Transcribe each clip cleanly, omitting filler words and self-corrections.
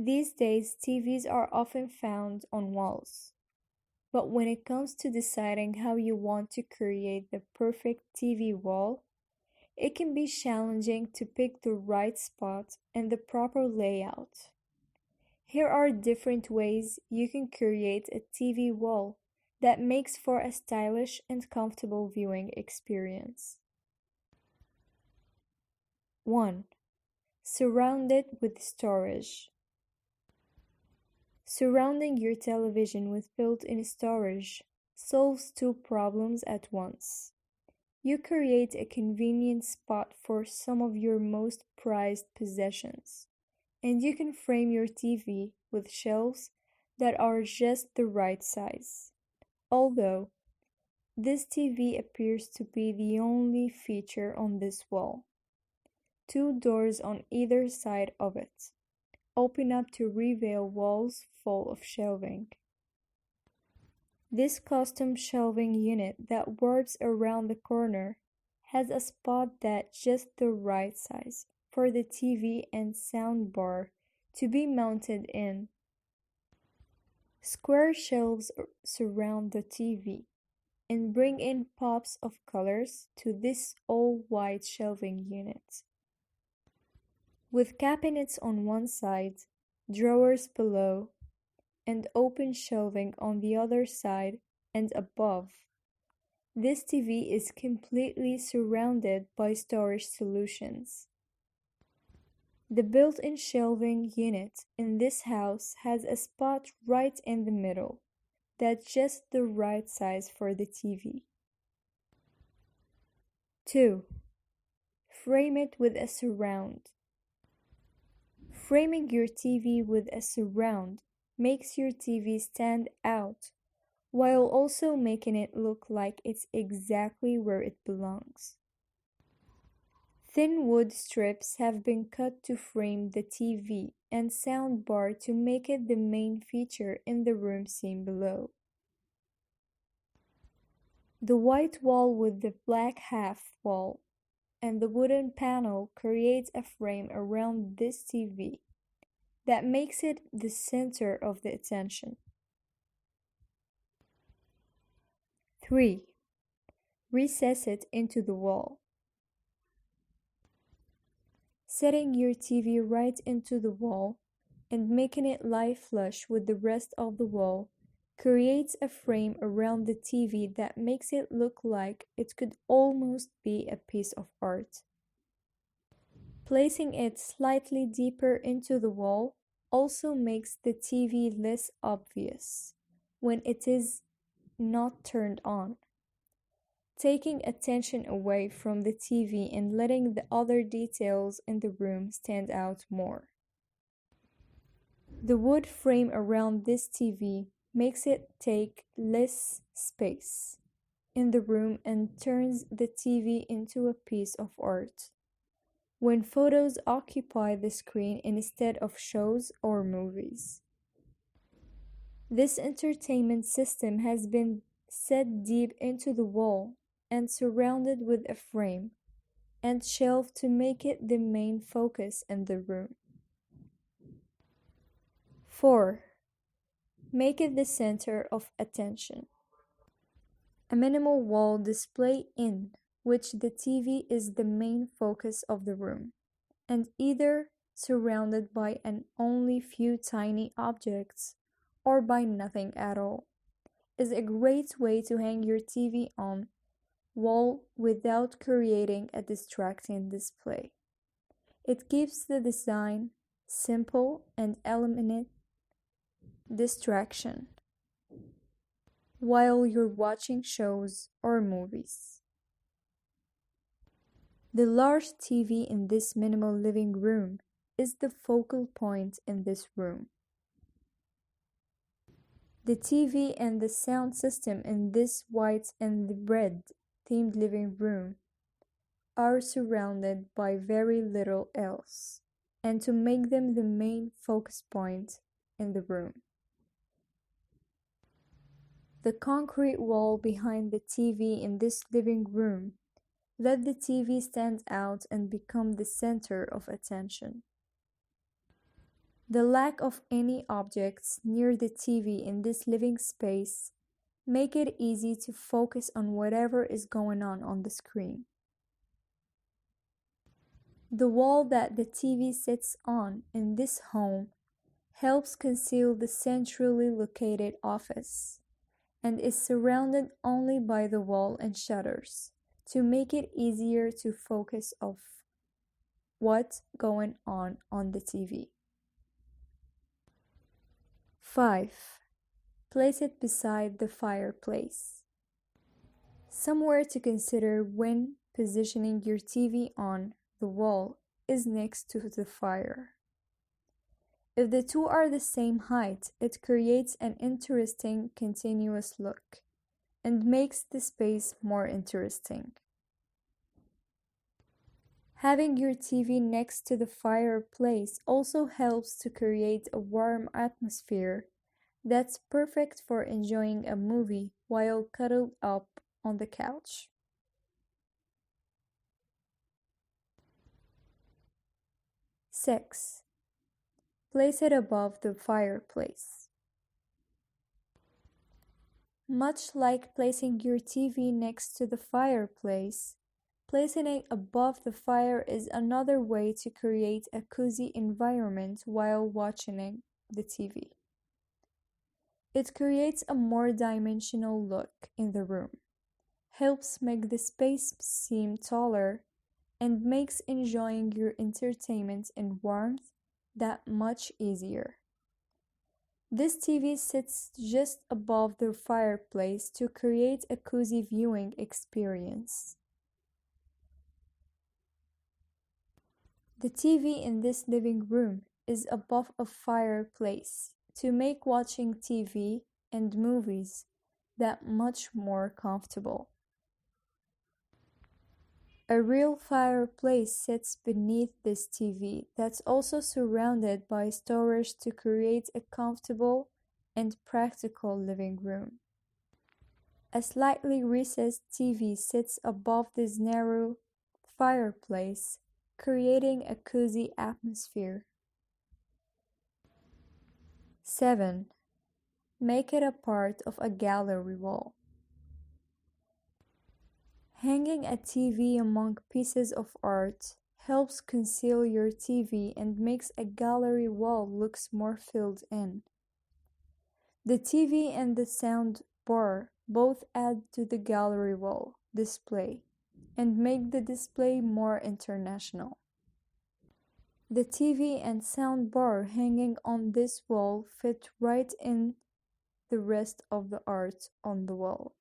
These days, TVs are often found on walls. But when it comes to deciding how you want to create the perfect TV wall, it can be challenging to pick the right spot and the proper layout. Here are different ways you can create a TV wall that makes for a stylish and comfortable viewing experience. 1. Surround it with storage. Surrounding your television with built-in storage solves two problems at once. You create a convenient spot for some of your most prized possessions, and you can frame your TV with shelves that are just the right size. Although, this TV appears to be the only feature on this wall. Two doors on either side of it open up to reveal walls full of shelving. This custom shelving unit that warps around the corner has a spot that's just the right size for the TV and sound bar to be mounted in. Square shelves surround the TV and bring in pops of colors to this all-white shelving unit. With cabinets on one side, drawers below, and open shelving on the other side and above, this TV is completely surrounded by storage solutions. The built-in shelving unit in this house has a spot right in the middle that's just the right size for the TV. 2. Frame it with a surround. Framing your TV with a surround makes your TV stand out while also making it look like it's exactly where it belongs. Thin wood strips have been cut to frame the TV and sound bar to make it the main feature in the room seen below. The white wall with the black half wall and the wooden panel creates a frame around this TV that makes it the center of the attention. 3. Recess it into the wall. Setting your TV right into the wall and making it lie flush with the rest of the wall creates a frame around the TV that makes it look like it could almost be a piece of art. Placing it slightly deeper into the wall also makes the TV less obvious when it is not turned on, taking attention away from the TV and letting the other details in the room stand out more. The wood frame around this TV makes it take less space in the room and turns the TV into a piece of art when photos occupy the screen instead of shows or movies. This entertainment system has been set deep into the wall and surrounded with a frame and shelf to make it the main focus in the room. 4. Make it the center of attention. A minimal wall display in which the TV is the main focus of the room, and either surrounded by an only few tiny objects or by nothing at all, is a great way to hang your TV on wall without creating a distracting display. It keeps the design simple and eliminates distraction while you're watching shows or movies. The large TV in this minimal living room is the focal point in this room. The TV and the sound system in this white and red themed living room are surrounded by very little else, and to make them the main focus point in the room. The concrete wall behind the TV in this living room let the TV stand out and become the center of attention. The lack of any objects near the TV in this living space make it easy to focus on whatever is going on the screen. The wall that the TV sits on in this home helps conceal the centrally located office and is surrounded only by the wall and shutters to make it easier to focus of what's going on the TV. 5. Place it beside the fireplace. Somewhere to consider when positioning your TV on the wall is next to the fire. If the two are the same height, it creates an interesting continuous look and makes the space more interesting. Having your TV next to the fireplace also helps to create a warm atmosphere that's perfect for enjoying a movie while cuddled up on the couch. 6. Place it above the fireplace. Much like placing your TV next to the fireplace, placing it above the fire is another way to create a cozy environment while watching the TV. It creates a more dimensional look in the room, helps make the space seem taller, and makes enjoying your entertainment in warmth that much easier. This TV sits just above the fireplace to create a cozy viewing experience. The TV in this living room is above a fireplace to make watching TV and movies that much more comfortable. A real fireplace sits beneath this TV that's also surrounded by storage to create a comfortable and practical living room. A slightly recessed TV sits above this narrow fireplace, creating a cozy atmosphere. 7. Make it a part of a gallery wall. Hanging a TV among pieces of art helps conceal your TV and makes a gallery wall looks more filled in. The TV and the sound bar both add to the gallery wall display and make the display more international. The TV and sound bar hanging on this wall fit right in the rest of the art on the wall.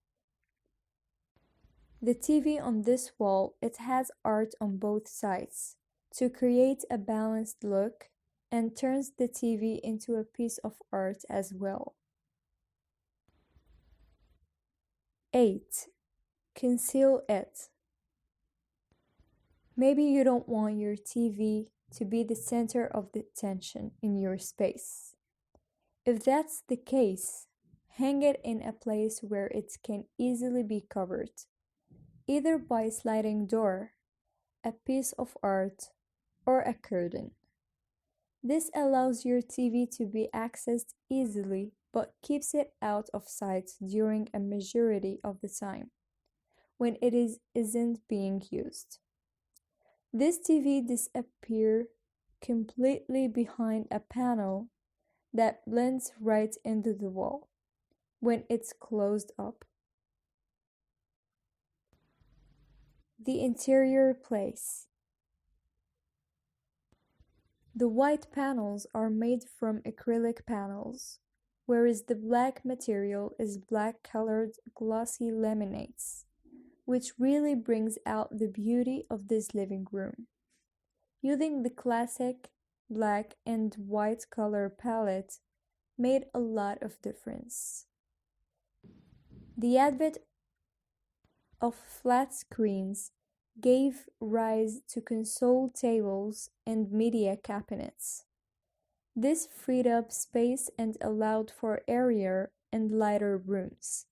The TV on this wall, it has art on both sides to create a balanced look and turns the TV into a piece of art as well. 8. Conceal it. Maybe you don't want your TV to be the center of the attention in your space. If that's the case, hang it in a place where it can easily be covered, either by a sliding door, a piece of art, or a curtain. This allows your TV to be accessed easily but keeps it out of sight during a majority of the time when it isn't being used. This TV disappears completely behind a panel that blends right into the wall when it's closed up. The interior place. The white panels are made from acrylic panels, whereas the black material is black-colored glossy laminates, which really brings out the beauty of this living room. Using the classic black and white color palette made a lot of difference. The advent of flat screens gave rise to console tables and media cabinets. This freed up space and allowed for airier and lighter rooms.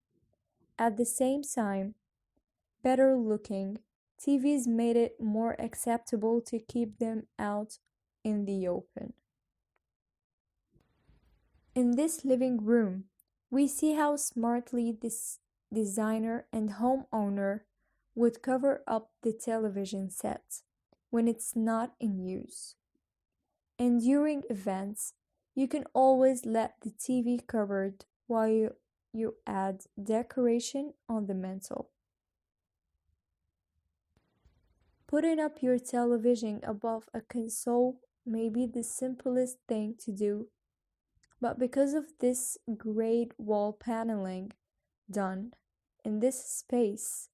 At the same time, better looking TVs made it more acceptable to keep them out in the open. In this living room, we see how smartly this designer and homeowner would cover up the television set when it's not in use. And during events, you can always let the TV covered while you add decoration on the mantel. Putting up your television above a console may be the simplest thing to do, but because of this great wall paneling done in this space,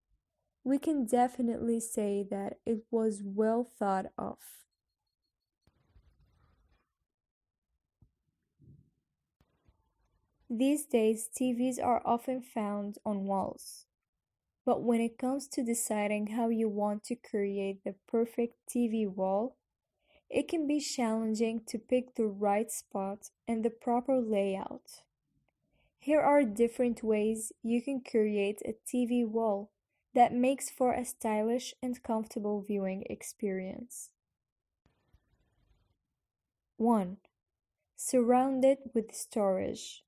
we can definitely say that it was well thought of. These days, TVs are often found on walls, but when it comes to deciding how you want to create the perfect TV wall, it can be challenging to pick the right spot and the proper layout. Here are different ways you can create a TV wall that makes for a stylish and comfortable viewing experience. 1. Surround it with storage.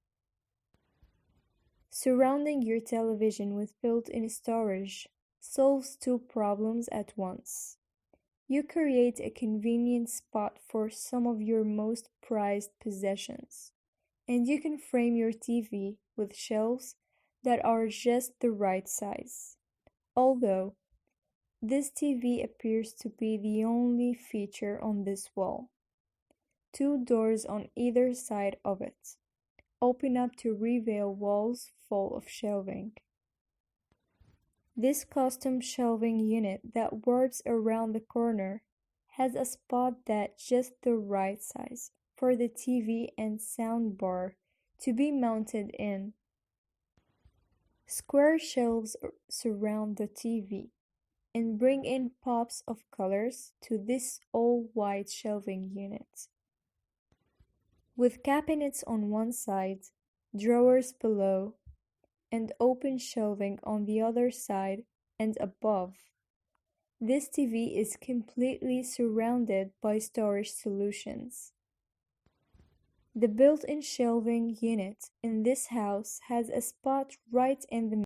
Surrounding your television with built-in storage solves two problems at once. You create a convenient spot for some of your most prized possessions, and you can frame your TV with shelves that are just the right size. Although, this TV appears to be the only feature on this wall. Two doors on either side of it open up to reveal walls full of shelving. This custom shelving unit that warps around the corner has a spot that's just the right size for the TV and sound bar to be mounted in. Square shelves surround the TV and bring in pops of colors to this all-white shelving unit. With cabinets on one side, drawers below, and open shelving on the other side and above, this TV is completely surrounded by storage solutions. The built-in shelving unit in this house has a spot right in the